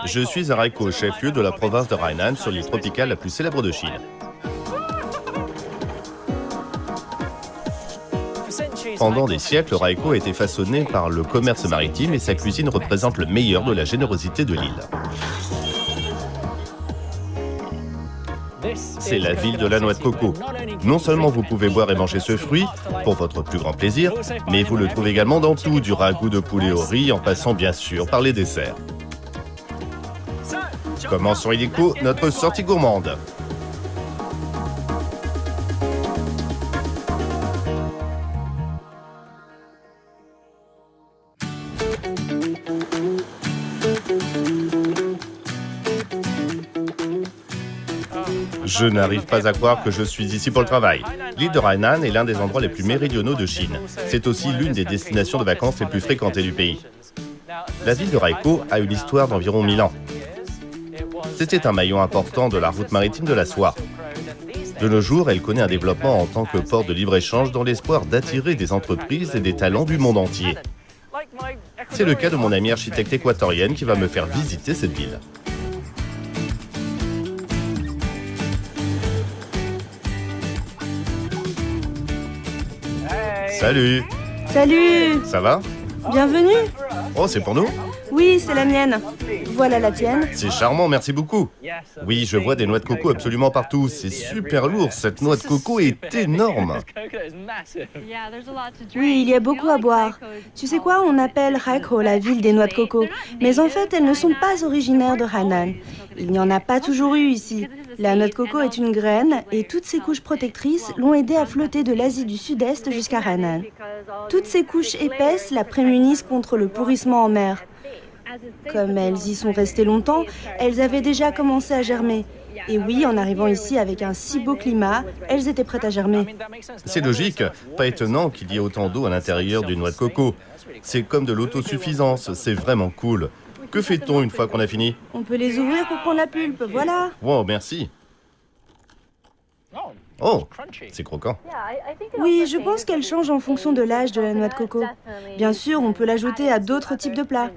Je suis à Raiko, chef-lieu de la province de Hainan, sur l'île tropicale la plus célèbre de Chine. Pendant des siècles, Raiko a été façonné par le commerce maritime et sa cuisine représente le meilleur de la générosité de l'île. C'est la ville de la noix de coco. Non seulement vous pouvez boire et manger ce fruit, pour votre plus grand plaisir, mais vous le trouvez également dans tout, du ragoût de poulet au riz, en passant bien sûr par les desserts. Commençons illico notre sortie gourmande. Je n'arrive pas à croire que je suis ici pour le travail. L'île de Hainan est l'un des endroits les plus méridionaux de Chine. C'est aussi l'une des destinations de vacances les plus fréquentées du pays. La ville de Raiko a une histoire d'environ 1000 ans. C'était un maillon important de la route maritime de la soie. De nos jours, elle connaît un développement en tant que port de libre-échange dans l'espoir d'attirer des entreprises et des talents du monde entier. C'est le cas de mon amie architecte équatorienne qui va me faire visiter cette ville. Salut! Salut! Ça va? Bienvenue! Oh, c'est pour nous? Oui, c'est la mienne. Voilà la tienne. C'est charmant, merci beaucoup. Oui, je vois des noix de coco absolument partout. C'est super lourd, cette noix de coco est énorme. Oui, il y a beaucoup à boire. Tu sais quoi, on appelle Raiko la ville des noix de coco. Mais en fait, elles ne sont pas originaires de Hainan. Il n'y en a pas toujours eu ici. La noix de coco est une graine et toutes ces couches protectrices l'ont aidée à flotter de l'Asie du Sud-Est jusqu'à Hainan. Toutes ces couches épaisses la prémunissent contre le pourrissement en mer. Comme elles y sont restées longtemps, elles avaient déjà commencé à germer. Et oui, en arrivant ici avec un si beau climat, elles étaient prêtes à germer. C'est logique, pas étonnant qu'il y ait autant d'eau à l'intérieur d'une noix de coco. C'est comme de l'autosuffisance, c'est vraiment cool. Que fait-on une fois qu'on a fini? On peut les ouvrir pour prendre la pulpe, voilà. Wow, merci. Oh, c'est croquant. Oui, je pense qu'elle change en fonction de l'âge de la noix de coco. Bien sûr, on peut l'ajouter à d'autres types de plats.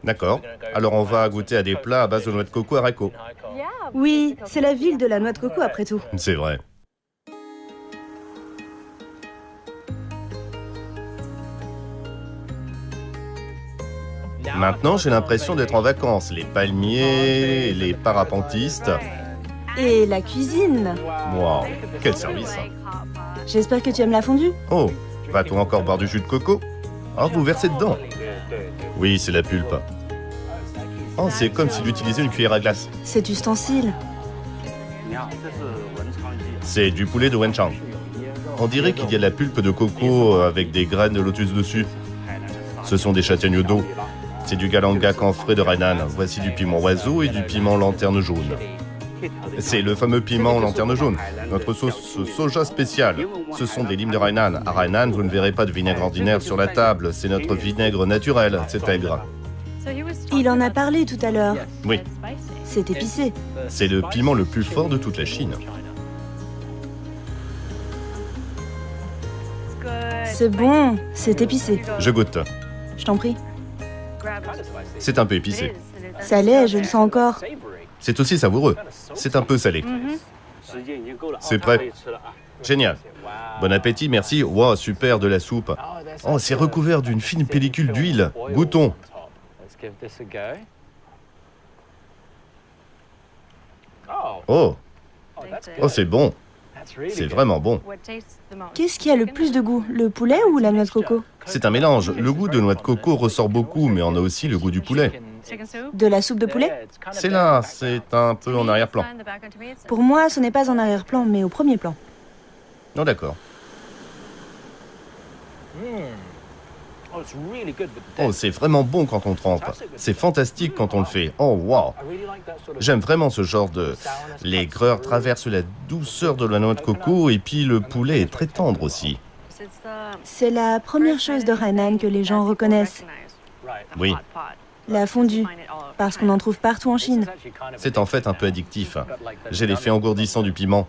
D'accord. Alors on va goûter à des plats à base de noix de coco à Raiko. Oui, c'est la ville de la noix de coco après tout. C'est vrai. Maintenant, j'ai l'impression d'être en vacances. Les palmiers, les parapentistes. Et la cuisine. Wow, quel service. J'espère que tu aimes la fondue. Oh, va-t-on encore boire du jus de coco? Oh, vous versez dedans. Oui, c'est la pulpe. Oh, c'est comme s'il utilisait une cuillère à glace. Cet ustensile. C'est du poulet de Wenchang. On dirait qu'il y a de la pulpe de coco avec des graines de lotus dessus. Ce sont des châtaignes d'eau. C'est du galangal en frais de Hainan. Voici du piment oiseau et du piment lanterne jaune. C'est le fameux piment lanterne jaune, notre sauce soja spéciale. Ce sont des limes de Hainan. À Hainan, vous ne verrez pas de vinaigre ordinaire sur la table. C'est notre vinaigre naturel, c'est aigre. Il en a parlé tout à l'heure. Oui, C'est épicé. c'est le piment le plus fort de toute la Chine. C'est bon, c'est épicé. Je goûte. Je t'en prie. C'est un peu épicé. Ça l'est, je le sens encore. C'est aussi savoureux. C'est un peu salé. C'est prêt. Génial. Bon appétit, merci. Wow, super, de la soupe. Oh, c'est recouvert d'une fine pellicule d'huile. Goûtons. Oh, oh, c'est bon. C'est vraiment bon. Qu'est-ce qui a le plus de goût, le poulet ou la noix de coco? C'est un mélange. Le goût de noix de coco ressort beaucoup, mais on a aussi le goût du poulet. De la soupe de poulet? C'est là, c'est un peu en arrière-plan. Pour moi, ce n'est pas en arrière-plan, mais au premier plan. Non, d'accord. Oh, c'est vraiment bon quand on trempe. C'est fantastique quand on le fait. Oh, wow. J'aime vraiment ce genre de... L'aigreur traverse la douceur de la noix de coco et puis le poulet est très tendre aussi. C'est la première chose de Hainan que les gens reconnaissent. Oui, La fondue, parce qu'on en trouve partout en Chine. c'est en fait un peu addictif. J'ai l'effet engourdissant du piment.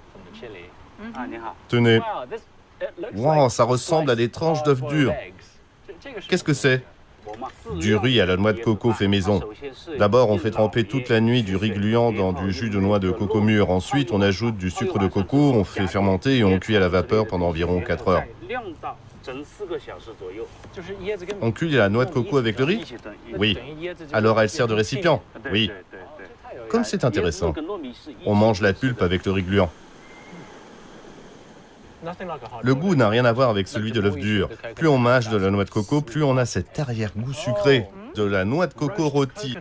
Tenez. Wow, ça ressemble à des tranches d'œufs durs. Qu'est-ce que c'est? Du riz à la noix de coco fait maison. D'abord, on fait tremper toute la nuit du riz gluant dans du jus de noix de coco mûr. Ensuite, on ajoute du sucre de coco, on fait fermenter et on cuit à la vapeur pendant environ 4 heures. On cuit la noix de coco avec le riz? Oui. Alors elle sert de récipient? Oui. Comme c'est intéressant. On mange la pulpe avec le riz gluant. Le goût n'a rien à voir avec celui de l'œuf dur. Plus on mâche de la noix de coco, plus on a cet arrière-goût sucré de la noix de coco rôtie.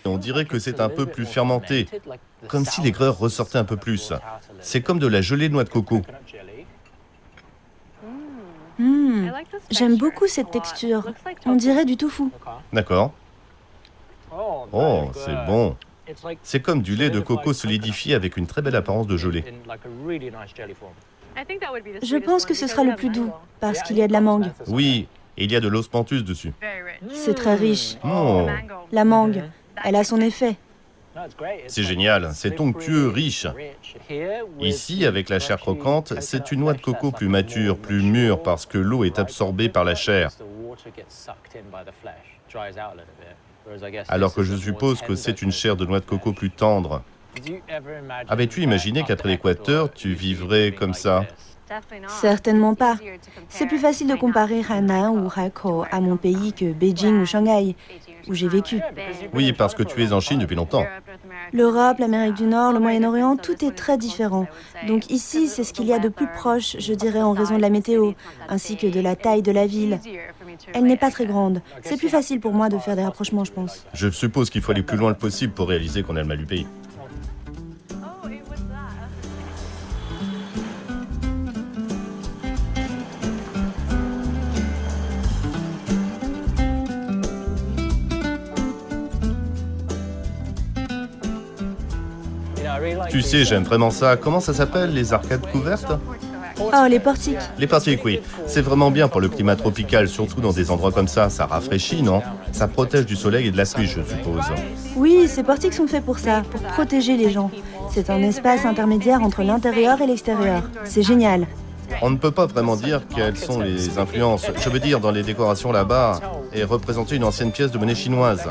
On dirait que c'est un peu plus fermenté, comme si l'aigreur ressortait un peu plus. C'est comme de la gelée de noix de coco. J'aime beaucoup cette texture. On dirait du tofu. D'accord. Oh, c'est bon. C'est comme du lait de coco solidifié avec une très belle apparence de gelée. Je pense que ce sera le plus doux, parce qu'il y a de la mangue. Oui, et il y a de l'osmanthus dessus. C'est très riche. Oh, La mangue, elle a son effet. c'est génial, c'est onctueux, riche. Ici, avec la chair croquante, c'est une noix de coco plus mature, plus mûre, parce que l'eau est absorbée par la chair. Alors que je suppose que c'est une chair de noix de coco plus tendre. Avais-tu imaginé qu'après l'Équateur, tu vivrais comme ça? Certainement pas. C'est plus facile de comparer Hainan ou Haikou à mon pays que Beijing ou Shanghai, où j'ai vécu. Oui, parce que tu es en Chine depuis longtemps. L'Europe, l'Amérique du Nord, le Moyen-Orient, tout est très différent. Donc ici, c'est ce qu'il y a de plus proche, je dirais, en raison de la météo, ainsi que de la taille de la ville. Elle n'est pas très grande. C'est plus facile pour moi de faire des rapprochements, je pense. Je suppose qu'il faut aller plus loin le possible pour réaliser qu'on a le mal du pays. Tu sais, j'aime vraiment ça. Comment ça s'appelle, les arcades couvertes? Oh, les portiques. Les portiques, oui. C'est vraiment bien pour le climat tropical, surtout dans des endroits comme ça. Ça rafraîchit, non? Ça protège du soleil et de la pluie, je suppose. Oui, ces portiques sont faits pour ça, pour protéger les gens. C'est un espace intermédiaire entre l'intérieur et l'extérieur. C'est génial. On ne peut pas vraiment dire quelles sont les influences. Je veux dire, dans les décorations là-bas, est représentée une ancienne pièce de monnaie chinoise.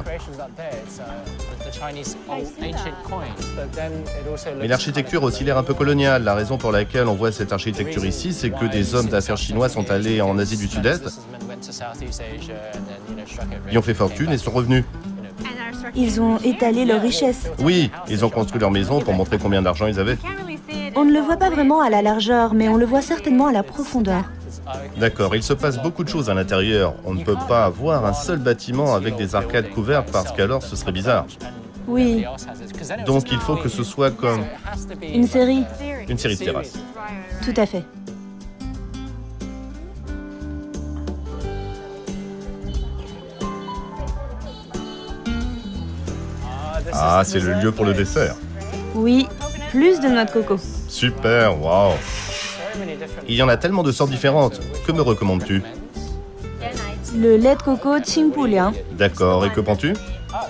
Mais l'architecture a aussi l'air un peu coloniale. La raison pour laquelle on voit cette architecture ici, c'est que des hommes d'affaires chinois sont allés en Asie du Sud-Est, y ont fait fortune et sont revenus. Ils ont étalé leur richesse. Oui, ils ont construit leur maison pour montrer combien d'argent ils avaient. On ne le voit pas vraiment à la largeur, mais on le voit certainement à la profondeur. D'accord, il se passe beaucoup de choses à l'intérieur. On ne peut pas avoir un seul bâtiment avec des arcades couvertes parce qu'alors ce serait bizarre. Oui, Donc il faut que ce soit comme une série. une série de terrasses. Tout à fait. Ah, c'est le lieu pour le dessert. Oui, plus de noix de coco. Super, waouh. Il y en a tellement de sortes différentes. Que me recommandes-tu? Le lait de coco Qingpuliang, D'accord, et que prends-tu?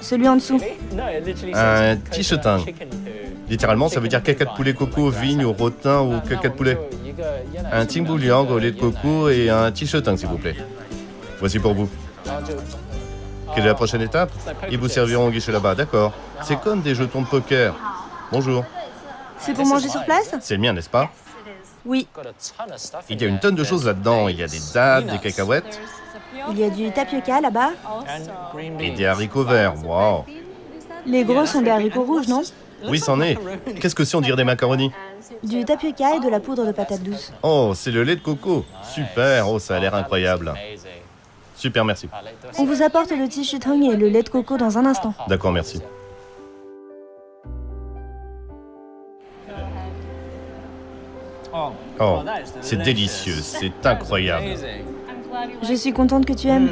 celui en dessous. Un tichetang. Littéralement, ça veut dire caca de poulet coco, vigne au rotin ou caca de poulet. Un Qingpuliang au lait de coco et un tichetang, s'il vous plaît. Voici pour vous. Quelle est la prochaine étape? Ils vous serviront au guichet là-bas, d'accord. C'est comme des jetons de poker. Bonjour. C'est pour manger sur place? C'est le mien, n'est-ce pas? Oui. Il y a une tonne de choses là-dedans. Il y a des dattes, des cacahuètes Il y a du tapioca là-bas. et des haricots verts. Waouh. Les gros sont des haricots rouges, non? Oui, c'en est. Qu'est-ce que c'est, on dirait des macaronis? Du tapioca et de la poudre de patate douce. Oh, c'est le lait de coco. Super. Oh, ça a l'air incroyable. Super, merci. On vous apporte le tichetang et le lait de coco dans un instant. D'accord, merci. Oh, c'est délicieux, c'est incroyable. Je suis contente que tu aimes.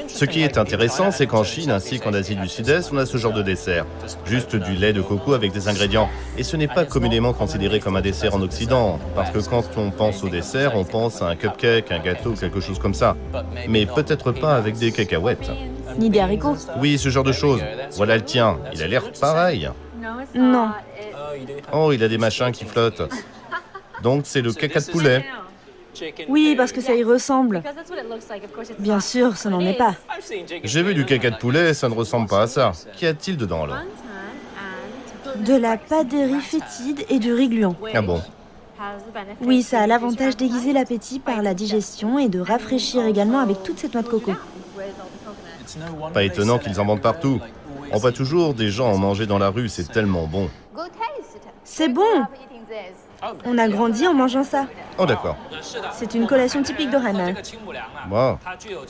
Ce qui est intéressant, c'est qu'en Chine ainsi qu'en Asie du Sud-Est, on a ce genre de dessert. Juste du lait de coco avec des ingrédients. Et ce n'est pas communément considéré comme un dessert en Occident. Parce que quand on pense au dessert, on pense à un cupcake, un gâteau, quelque chose comme ça. Mais peut-être pas avec des cacahuètes. Ni des haricots. Oui, ce genre de choses. Voilà le tien. Il a l'air pareil. Non. Oh, il a des machins qui flottent. Donc c'est le caca de poulet. Oui, parce que ça y ressemble. Bien sûr, ce n'en est pas. J'ai vu du caca de poulet, ça ne ressemble pas à ça. Qu'y a-t-il dedans alors? De la pâte de riz fétide et du riz gluant. Ah bon? Oui, ça a l'avantage d'aiguiser l'appétit par la digestion et de rafraîchir également avec toute cette noix de coco. Pas étonnant qu'ils en vendent partout. On voit toujours des gens en manger dans la rue, c'est tellement bon. C'est bon! On a grandi en mangeant ça. Oh d'accord. C'est une collation typique de Hainan. Bon.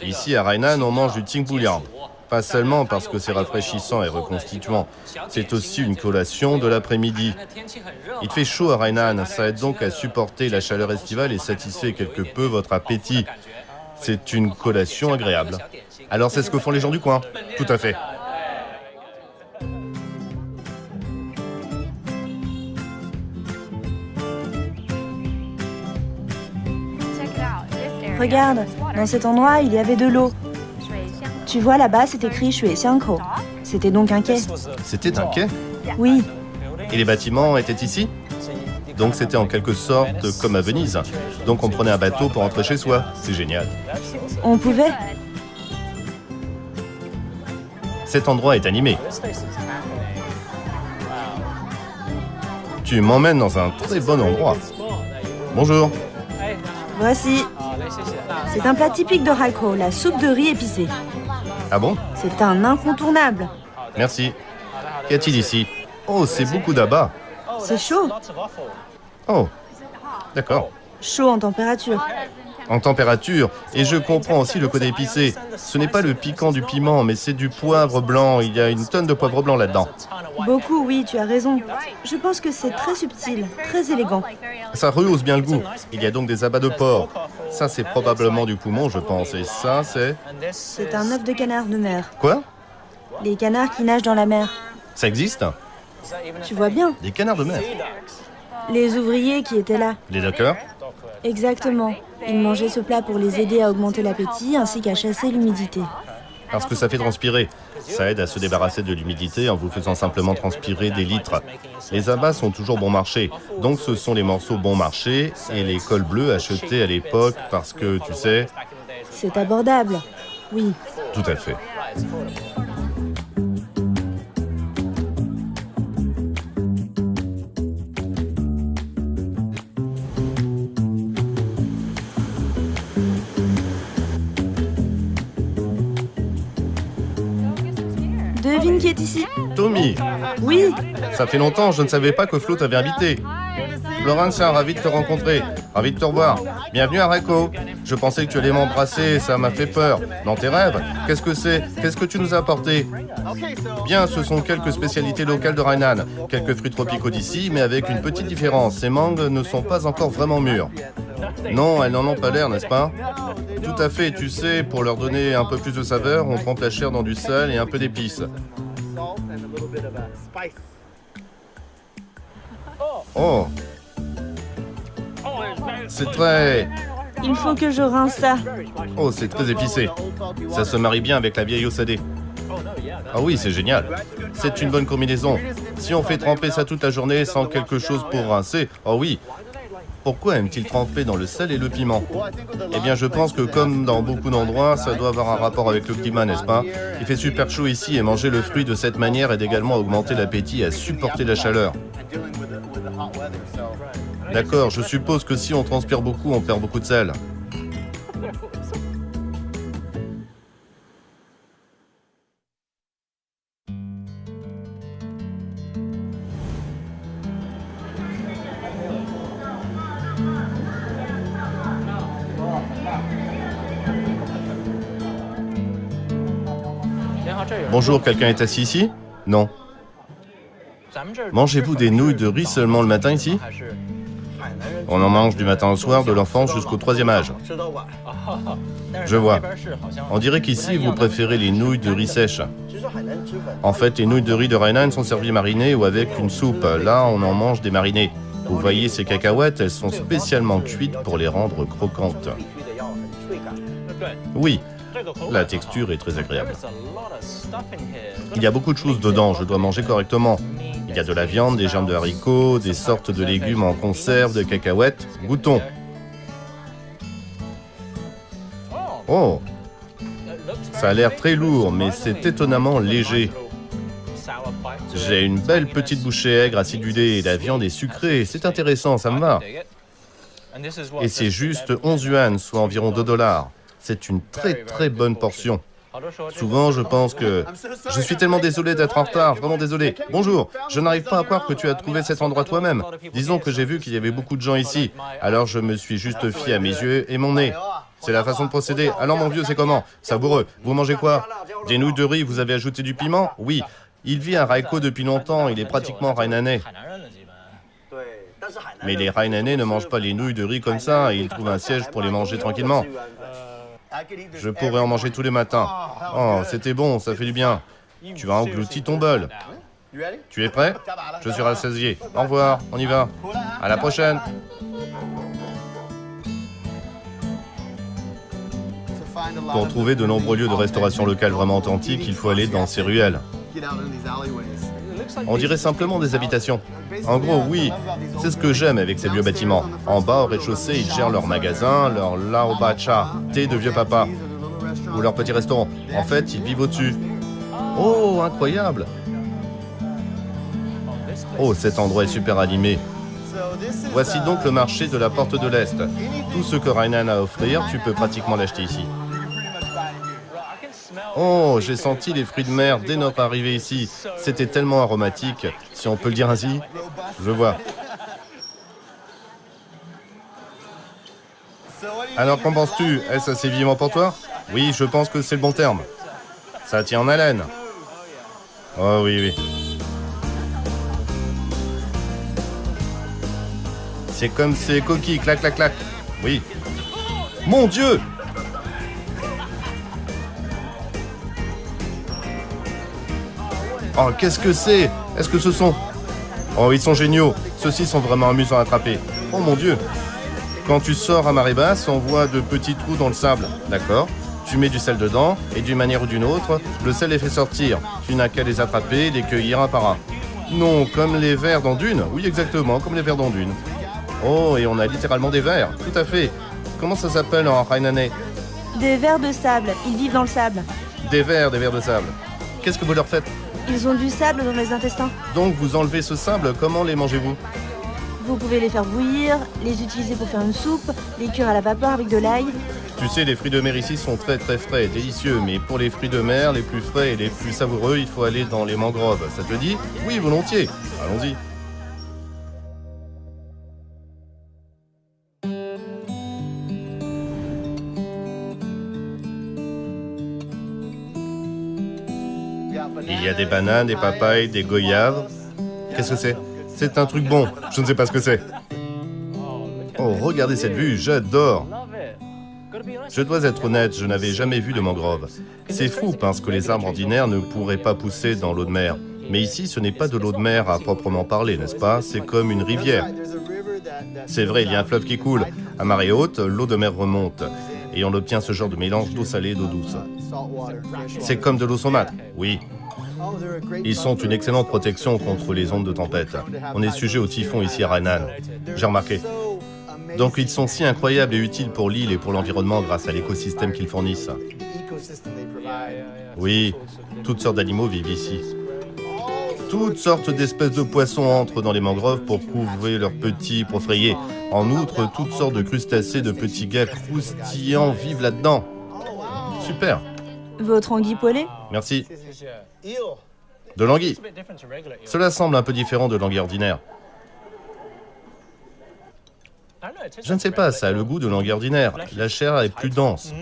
Ici à Hainan, on mange du Qingpuliang. Pas seulement parce que c'est rafraîchissant et reconstituant, c'est aussi une collation de l'après-midi. Il fait chaud à Hainan, ça aide donc à supporter la chaleur estivale et satisfait quelque peu votre appétit. C'est une collation agréable. Alors c'est ce que font les gens du coin? Tout à fait. Regarde, dans cet endroit, il y avait de l'eau. Tu vois là-bas, c'est écrit Shui Xiangkou. C'était donc un quai. C'était un quai? Oui, Et les bâtiments étaient ici? Donc c'était en quelque sorte comme à Venise. Donc on prenait un bateau pour rentrer chez soi. C'est génial. on pouvait. Cet endroit est animé. Tu m'emmènes dans un très bon endroit. Bonjour. Voici. C'est un plat typique de Haikou, la soupe de riz épicée. Ah bon? C'est un incontournable. Merci. Qu'y a-t-il ici? Oh, c'est beaucoup d'abats. C'est chaud. Oh, d'accord. Chaud en température. En température, et je comprends aussi le côté épicé. Ce n'est pas le piquant du piment, mais c'est du poivre blanc. Il y a une tonne de poivre blanc là-dedans. Beaucoup, oui, tu as raison. Je pense que c'est très subtil, très élégant. Ça rehausse bien le goût. Il y a donc des abats de porc. Ça, c'est probablement du poumon, je pense. Et ça, c'est... C'est un œuf de canard de mer. Quoi? Les canards qui nagent dans la mer. Ça existe? Tu vois bien, Des canards de mer. les ouvriers qui étaient là. Les dockers? Exactement. Ils mangeaient ce plat pour les aider à augmenter l'appétit ainsi qu'à chasser l'humidité. Parce que ça fait transpirer. Ça aide à se débarrasser de l'humidité en vous faisant simplement transpirer des litres. Les abats sont toujours bon marché. Donc ce sont les morceaux bon marché et les cols bleus achetés à l'époque parce que, tu sais... C'est abordable. Oui. Tout à fait. Devine qui est ici. Tommy, Oui, ça fait longtemps, je ne savais pas que Flo t'avait invité. Florence, ravi de te rencontrer. Ravi de te revoir. Bienvenue à Haikou. Je pensais que tu allais m'embrasser, ça m'a fait peur. Dans tes rêves, qu'est-ce que c'est? Qu'est-ce que tu nous as apporté? Bien, ce sont quelques spécialités locales de Hainan. Quelques fruits tropicaux d'ici, mais avec une petite différence. Ces mangues ne sont pas encore vraiment mûres. Non, elles n'en ont pas l'air, n'est-ce pas? Tout à fait, tu sais, pour leur donner un peu plus de saveur, on trempe la chair dans du sel et un peu d'épices. Oh! C'est très... il faut que je rince ça. Oh, c'est très épicé. Ça se marie bien avec la vieille eau salée. Ah oui, c'est génial. C'est une bonne combinaison. Si on fait tremper ça toute la journée sans quelque chose pour rincer, oh oui. Pourquoi aime-t-il tremper dans le sel et le piment? Eh bien, je pense que comme dans beaucoup d'endroits, ça doit avoir un rapport avec le climat, n'est-ce pas? Il fait super chaud ici et manger le fruit de cette manière aide également à augmenter l'appétit et à supporter la chaleur. D'accord, je suppose que si on transpire beaucoup, on perd beaucoup de sel. Bonjour, quelqu'un est assis ici? Non. Mangez-vous des nouilles de riz seulement le matin ici? On en mange du matin au soir, de l'enfance jusqu'au 3e âge. Je vois. On dirait qu'ici, vous préférez les nouilles de riz sèches. En fait, les nouilles de riz de Hainan sont servies marinées ou avec une soupe. Là, on en mange des marinées. Vous voyez ces cacahuètes, elles sont spécialement cuites pour les rendre croquantes. Oui, la texture est très agréable. Il y a beaucoup de choses dedans, je dois manger correctement. Il y a de la viande, des germes de haricots, des sortes de légumes en conserve, de cacahuètes. Goûtons. Oh, ça a l'air très lourd, mais c'est étonnamment léger. J'ai une belle petite bouchée aigre acidulée et la viande est sucrée. C'est intéressant, ça me va. Et c'est juste 11 yuan, soit environ 2 $. C'est une très bonne portion. Souvent, je pense que... Je suis tellement désolé d'être en retard, vraiment désolé. Bonjour, je n'arrive pas à croire que tu as trouvé cet endroit toi-même. Disons que j'ai vu qu'il y avait beaucoup de gens ici. Alors je me suis juste fié à mes yeux et mon nez. C'est la façon de procéder. Alors mon vieux, c'est comment? Savoureux. Vous mangez quoi? Des nouilles de riz, vous avez ajouté du piment? Oui. Il vit à Raiko depuis longtemps, il est pratiquement Hainanais. Mais les Hainanais ne mangent pas les nouilles de riz comme ça et ils trouvent un siège pour les manger tranquillement. Je pourrais en manger tous les matins. Oh, c'était bon, ça fait du bien. Tu as englouti ton bol. Tu es prêt? Je suis rassasié. Au revoir, on y va. À la prochaine. Pour trouver de nombreux lieux de restauration locale vraiment authentiques, il faut aller dans ces ruelles. On dirait simplement des habitations. En gros, oui, c'est ce que j'aime avec ces vieux bâtiments. En bas, au rez-de-chaussée, ils gèrent leur magasin, leur lao ba cha, thé de vieux papa, ou leur petit restaurant. En fait, ils vivent au-dessus. Oh, incroyable! Oh, cet endroit est super animé. Voici donc le marché de la Porte de l'Est. Tout ce que Hainan a à offrir, tu peux pratiquement l'acheter ici. Oh, j'ai senti les fruits de mer dès notre arrivée ici. C'était tellement aromatique, si on peut le dire ainsi. Je vois. Alors, qu'en penses-tu? Est-ce assez vivant pour toi? Oui, je pense que c'est le bon terme. Ça tient en haleine. Oh oui. C'est comme ces coquilles, clac, clac, clac. Oui. Mon Dieu! Oh, qu'est-ce que c'est? Est-ce que ce sont... Oh, ils sont géniaux. Ceux-ci sont vraiment amusants à attraper. Oh mon Dieu! Quand tu sors à marée basse, on voit de petits trous dans le sable. D'accord? Tu mets du sel dedans, et d'une manière ou d'une autre, le sel les fait sortir. Tu n'as qu'à les attraper et les cueillir un par un. Non, comme les vers dans Dune. Oui, exactement, comme les vers dans Dune. Oh, et on a littéralement des vers. Tout à fait. Comment ça s'appelle en hainanais? Des vers de sable. Ils vivent dans le sable. Des vers de sable. Qu'est-ce que vous leur faites? Ils ont du sable dans les intestins. Donc vous enlevez ce sable, comment les mangez-vous? Vous pouvez les faire bouillir, les utiliser pour faire une soupe, les cuire à la vapeur avec de l'ail. Tu sais, les fruits de mer ici sont très frais, délicieux, mais pour les fruits de mer les plus frais et les plus savoureux, il faut aller dans les mangroves. Ça te dit? Oui, volontiers. Allons-y. Il y a des bananes, des papayes, des goyaves. Qu'est-ce que c'est? C'est un truc bon. Je ne sais pas ce que c'est. Oh, regardez cette vue, j'adore. Je dois être honnête, je n'avais jamais vu de mangrove. C'est fou parce que les arbres ordinaires ne pourraient pas pousser dans l'eau de mer. Mais ici, ce n'est pas de l'eau de mer à proprement parler, n'est-ce pas? C'est comme une rivière. C'est vrai, il y a un fleuve qui coule. À marée haute, l'eau de mer remonte. Et on obtient ce genre de mélange d'eau salée et d'eau douce. C'est comme de l'eau saumâtre, oui. Ils sont une excellente protection contre les ondes de tempête. On est sujet au typhon ici à Hainan. J'ai remarqué. Donc ils sont si incroyables et utiles pour l'île et pour l'environnement grâce à l'écosystème qu'ils fournissent. Oui, toutes sortes d'animaux vivent ici. Toutes sortes d'espèces de poissons entrent dans les mangroves pour couver leurs petits, pour frayer. En outre, toutes sortes de crustacés, de petits gars croustillants vivent là-dedans. Super. Votre anguille poêlée? Merci. De l'anguille. Cela semble un peu différent de l'anguille ordinaire. Je ne sais pas, ça a le goût de l'anguille ordinaire. La chair est plus dense.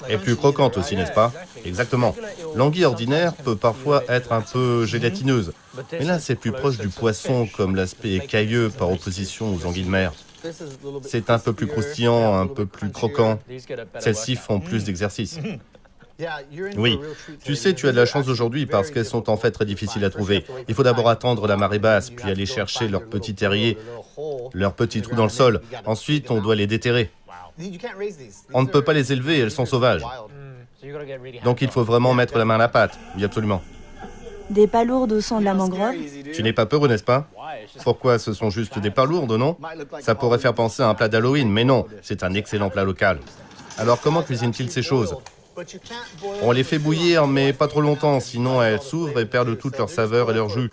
Et plus croquante aussi, n'est-ce pas? Exactement. L'anguille ordinaire peut parfois être un peu gélatineuse. Mais là, c'est plus proche du poisson, comme l'aspect écailleux par opposition aux anguilles de mer. C'est un peu plus croustillant, un peu plus croquant. Celles-ci font plus d'exercice. Oui, tu sais, tu as de la chance aujourd'hui parce qu'elles sont en fait très difficiles à trouver. Il faut d'abord attendre la marée basse, puis aller chercher leur petit terrier, leur petit trou dans le sol. Ensuite, on doit les déterrer. On ne peut pas les élever, elles sont sauvages. Donc il faut vraiment mettre la main à la pâte. Oui, absolument. Des palourdes au sang de la mangrove? Tu n'es pas peureux, n'est-ce pas? Pourquoi? Ce sont juste des palourdes, non? Ça pourrait faire penser à un plat d'Halloween, mais non, c'est un excellent plat local. Alors comment cuisinent-ils ces choses? On les fait bouillir, mais pas trop longtemps, sinon elles s'ouvrent et perdent toute leur saveur et leur jus.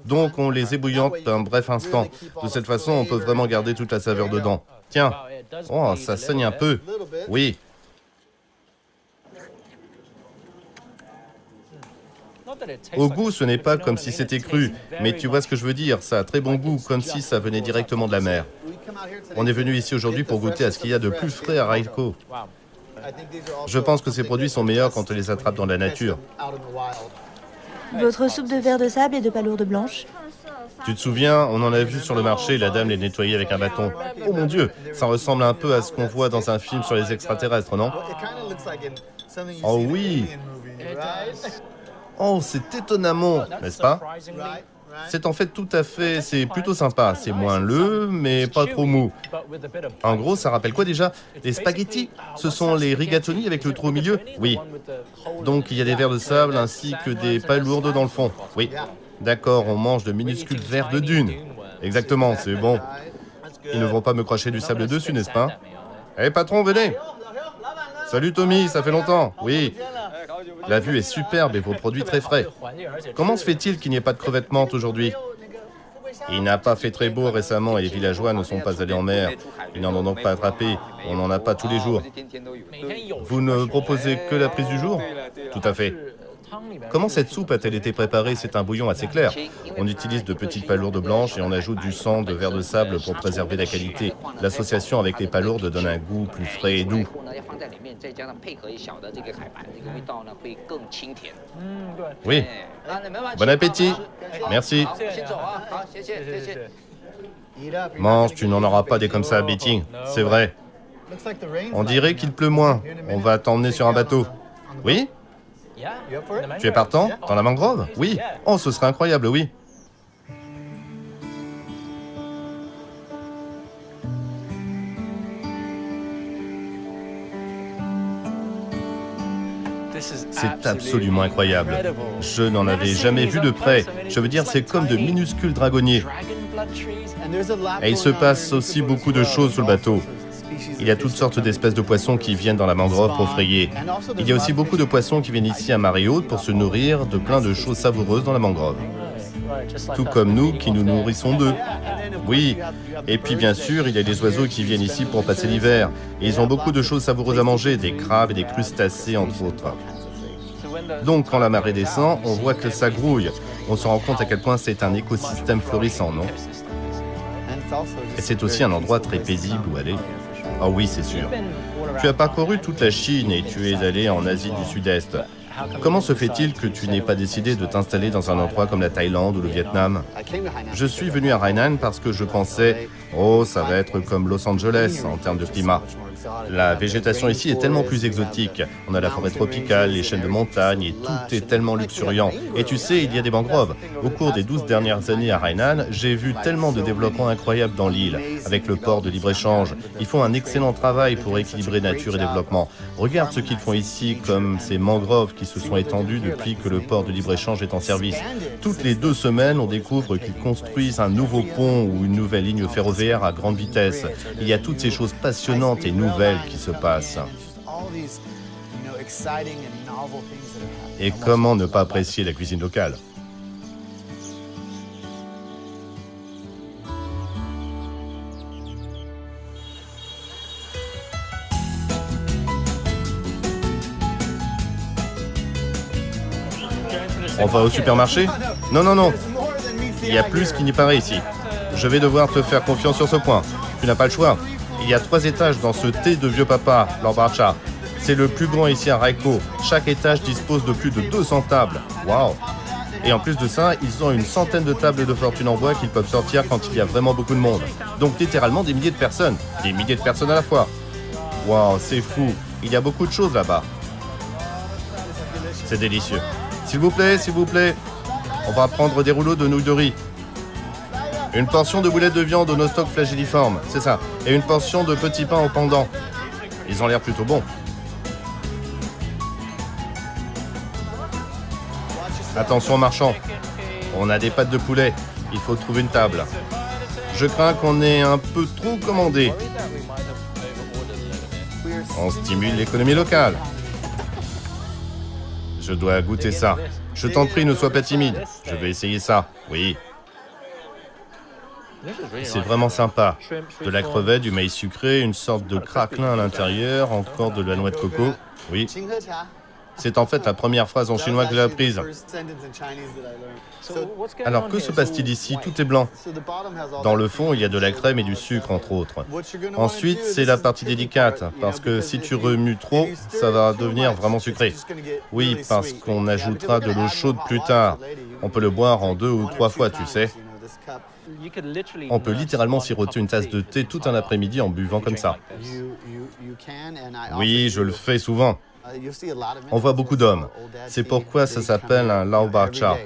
Donc on les ébouillante un bref instant. De cette façon, on peut vraiment garder toute la saveur dedans. Tiens, oh, ça saigne un peu. Oui. Au goût, ce n'est pas comme si c'était cru, mais tu vois ce que je veux dire, ça a très bon goût, comme si ça venait directement de la mer. On est venu ici aujourd'hui pour goûter à ce qu'il y a de plus frais à Raiko. Je pense que ces produits sont meilleurs quand on les attrape dans la nature. Votre soupe de verre de sable et de palourde blanche? Tu te souviens, on en a vu sur le marché, la dame les nettoyait avec un bâton. Oh mon Dieu, ça ressemble un peu à ce qu'on voit dans un film sur les extraterrestres, non? Oh oui! Oh, c'est étonnamment, n'est-ce pas? C'est en fait tout à fait, c'est plutôt sympa. C'est moins mais pas trop mou. En gros, ça rappelle quoi déjà? Les spaghettis? Ce sont les rigatoni avec le trou au milieu? Oui. Donc il y a des vers de sable ainsi que des palourdes dans le fond. Oui. D'accord, on mange de minuscules vers de dune. Exactement, c'est bon. Ils ne vont pas me cracher du sable dessus, n'est-ce pas? Eh patron, venez! Salut Tommy, ça fait longtemps. Oui. La vue est superbe et vos produits très frais. Comment se fait-il qu'il n'y ait pas de crevettes mortes aujourd'hui? Il n'a pas fait très beau récemment et les villageois ne sont pas allés en mer. Ils n'en ont donc pas attrapé. On n'en a pas tous les jours. Vous ne proposez que la prise du jour? Tout à fait. Comment cette soupe a-t-elle été préparée? C'est un bouillon assez clair. On utilise de petites palourdes blanches et on ajoute du sang de vers de sable pour préserver la qualité. L'association avec les palourdes donne un goût plus frais et doux. Oui. Bon appétit. Merci. Mange, tu n'en auras pas des comme ça à Beijing. C'est vrai. On dirait qu'il pleut moins. On va t'emmener sur un bateau. Oui? Tu es partant? Dans la mangrove? Oui. Oh, ce serait incroyable, oui. C'est absolument incroyable. Je n'en avais jamais vu de près. Je veux dire, c'est comme de minuscules dragonniers. Et il se passe aussi beaucoup de choses sous le bateau. Il y a toutes sortes d'espèces de poissons qui viennent dans la mangrove pour frayer. Il y a aussi beaucoup de poissons qui viennent ici à marée haute pour se nourrir de plein de choses savoureuses dans la mangrove. Tout comme nous qui nous nourrissons d'eux. Oui, et puis bien sûr, il y a des oiseaux qui viennent ici pour passer l'hiver. Et ils ont beaucoup de choses savoureuses à manger, des crabes et des crustacés entre autres. Donc quand la marée descend, on voit que ça grouille. On se rend compte à quel point c'est un écosystème florissant, non? Et c'est aussi un endroit très paisible où aller. Ah oui, c'est sûr. Tu as parcouru toute la Chine et tu es allé en Asie du Sud-Est. Comment se fait-il que tu n'aies pas décidé de t'installer dans un endroit comme la Thaïlande ou le Vietnam? Je suis venu à Hainan parce que je pensais, oh, ça va être comme Los Angeles en termes de climat. La végétation ici est tellement plus exotique. On a la forêt tropicale, les chaînes de montagnes et tout est tellement luxuriant. Et tu sais, il y a des mangroves. Au cours des 12 dernières années à Hainan, j'ai vu tellement de développement incroyable dans l'île, avec le port de libre-échange. Ils font un excellent travail pour équilibrer nature et développement. Regarde ce qu'ils font ici, comme ces mangroves qui se sont étendues depuis que le port de libre-échange est en service. Toutes les 2 semaines, on découvre qu'ils construisent un nouveau pont ou une nouvelle ligne ferroviaire à grande vitesse. Il y a toutes ces choses passionnantes et nouvelles qui se passent. Et comment ne pas apprécier la cuisine locale? On va au supermarché? Non, non, non. Il y a plus qu'il n'y paraît ici. Je vais devoir te faire confiance sur ce point. Tu n'as pas le choix. Il y a 3 étages dans ce thé de vieux papa, l'Orbacha. C'est le plus grand ici à Raiko. Chaque étage dispose de plus de 200 tables. Waouh! Et en plus de ça, ils ont une centaine de tables de fortune en bois qu'ils peuvent sortir quand il y a vraiment beaucoup de monde. Donc littéralement des milliers de personnes. Des milliers de personnes à la fois. Waouh, c'est fou. Il y a beaucoup de choses là-bas. C'est délicieux. S'il vous plaît, on va prendre des rouleaux de nouilles de riz. Une portion de boulettes de viande au nostoc flagelliforme, c'est ça. Et une portion de petits pains au pendant. Ils ont l'air plutôt bons. Attention marchand. On a des pâtes de poulet. Il faut trouver une table. Je crains qu'on ait un peu trop commandé. On stimule l'économie locale. Je dois goûter ça. Je t'en prie, ne sois pas timide. Je vais essayer ça. Oui. C'est vraiment sympa. De la crevette, du maïs sucré, une sorte de craquelin à l'intérieur, encore de la noix de coco. Oui. C'est en fait la première phrase en chinois que j'ai apprise. Alors, que se passe-t-il ici? Tout est blanc. Dans le fond, il y a de la crème et du sucre, entre autres. Ensuite, c'est la partie délicate, parce que si tu remues trop, ça va devenir vraiment sucré. Oui, parce qu'on ajoutera de l'eau chaude plus tard. On peut le boire en 2 ou 3 fois, tu sais. On peut littéralement siroter une tasse de thé tout un après-midi en buvant comme ça. Oui, je le fais souvent. On voit beaucoup d'hommes. C'est pourquoi ça s'appelle un lao bar cha.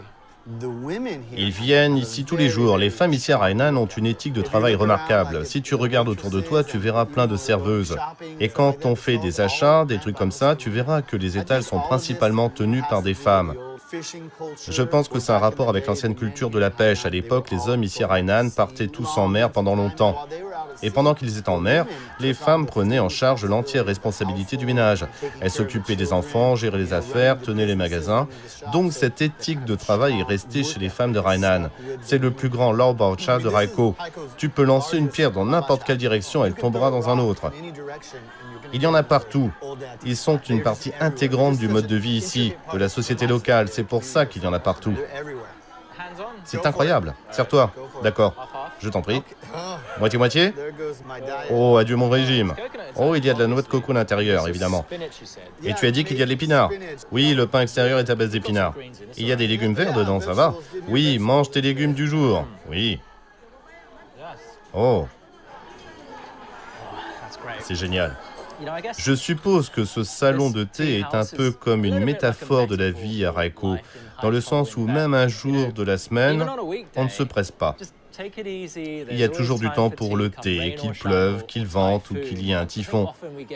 Ils viennent ici tous les jours. Les femmes ici à Hainan ont une éthique de travail remarquable. Si tu regardes autour de toi, tu verras plein de serveuses. Et quand on fait des achats, des trucs comme ça, tu verras que les étals sont principalement tenus par des femmes. Je pense que c'est un rapport avec l'ancienne culture de la pêche. À l'époque, les hommes ici à Hainan partaient tous en mer pendant longtemps. Et pendant qu'ils étaient en mer, les femmes prenaient en charge l'entière responsabilité du ménage. Elles s'occupaient des enfants, géraient les affaires, tenaient les magasins. Donc cette éthique de travail est restée chez les femmes de Hainan. C'est le plus grand lao bao cha de Raiko. Tu peux lancer une pierre dans n'importe quelle direction, elle tombera dans un autre. Il y en a partout. Ils sont une partie intégrante du mode de vie ici, de la société locale. C'est pour ça qu'il y en a partout. C'est incroyable. Serre-toi. D'accord. Je t'en prie. Moitié-moitié? Oh, adieu mon régime. Oh, il y a de la noix de coco à l'intérieur, évidemment. Et tu as dit qu'il y a de l'épinard? Oui, le pain extérieur est à base d'épinards. Il y a des légumes verts dedans, ça va? Oui, mange tes légumes du jour. Oui. Oh. C'est génial. Je suppose que ce salon de thé est un peu comme une métaphore de la vie à Raiko, dans le sens où même un jour de la semaine, on ne se presse pas. Il y a toujours du temps pour le thé, qu'il pleuve, qu'il vente ou qu'il y ait un typhon.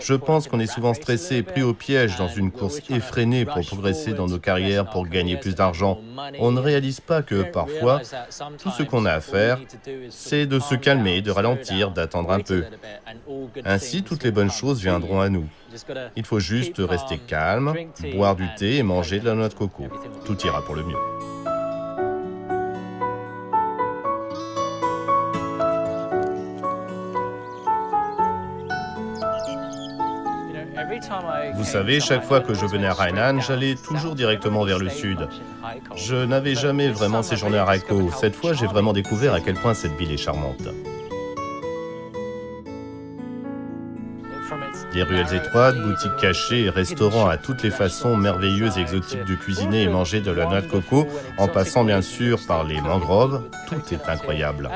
Je pense qu'on est souvent stressé et pris au piège dans une course effrénée pour progresser dans nos carrières, pour gagner plus d'argent. On ne réalise pas que parfois, tout ce qu'on a à faire, c'est de se calmer, de ralentir, d'attendre un peu. Ainsi, toutes les bonnes choses viendront à nous. Il faut juste rester calme, boire du thé et manger de la noix de coco. Tout ira pour le mieux. Vous savez, chaque fois que je venais à Hainan, j'allais toujours directement vers le sud. Je n'avais jamais vraiment séjourné à Raiko. Cette fois, j'ai vraiment découvert à quel point cette ville est charmante. Des ruelles étroites, boutiques cachées et restaurants à toutes les façons merveilleuses et exotiques de cuisiner et manger de la noix de coco, en passant bien sûr par les mangroves, tout est incroyable.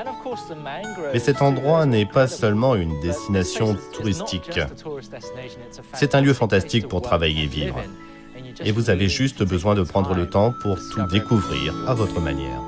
Mais cet endroit n'est pas seulement une destination touristique. C'est un lieu fantastique pour travailler et vivre. Et vous avez juste besoin de prendre le temps pour tout découvrir à votre manière.